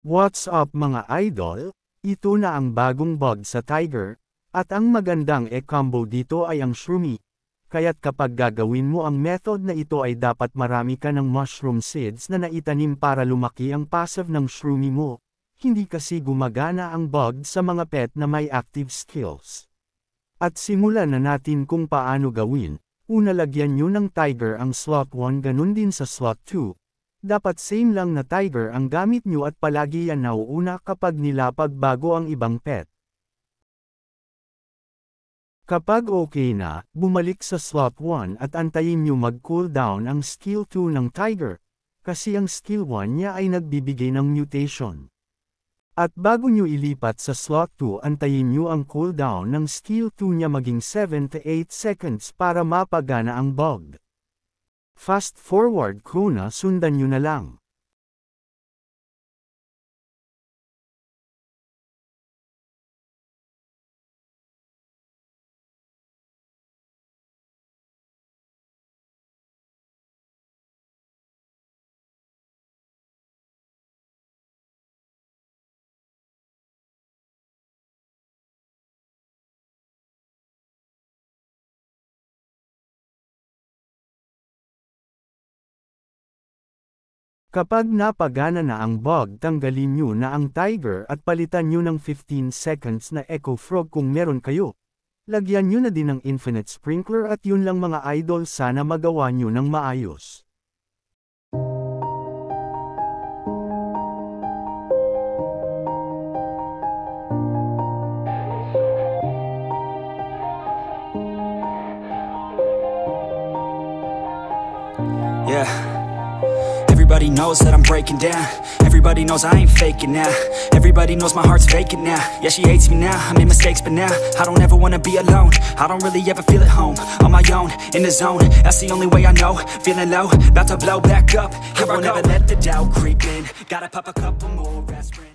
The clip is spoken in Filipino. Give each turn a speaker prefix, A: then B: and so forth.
A: What's up mga idol? Ito na ang bagong bug sa Tiger, at ang magandang e-combo dito ay ang Shroomy. Kaya't kapag gagawin mo ang method na ito ay dapat marami ka ng mushroom seeds na naitanim para lumaki ang passive ng Shroomy mo. Hindi kasi gumagana ang bug sa mga pet na may active skills. At simulan na natin kung paano gawin. Una, lagyan nyo ng Tiger ang slot 1, ganun din sa slot 2. Dapat same lang na Tiger ang gamit nyo at palagi yan nauuna kapag nilapag bago ang ibang pet. Kapag okay na, bumalik sa slot 1 at antayin nyo mag-cool down ang skill 2 ng Tiger, kasi ang skill 1 niya ay nagbibigay ng mutation. At bago nyo ilipat sa slot 2, antayin nyo ang cooldown ng skill 2 niya maging 7 to 8 seconds para mapagana ang bug. Fast forward ko na, sundan nyo na lang. Kapag napagana na ang bug, tanggalin nyo na ang Tiger at palitan nyo ng 15 seconds na Echo Frog kung meron kayo. Lagyan nyo na din ng Infinite Sprinkler at yun lang mga idol, sana magawa nyo ng maayos.
B: Yeah. Everybody knows that I'm breaking down. Everybody knows I ain't faking now. Everybody knows my heart's vacant now. Yeah, she hates me now, I made mistakes but now I don't ever wanna be alone. I don't really ever feel at home. On my own, in the zone, that's the only way I know. Feeling low, about to blow back up. I won't ever let the doubt creep in. Gotta pop a couple more aspirin.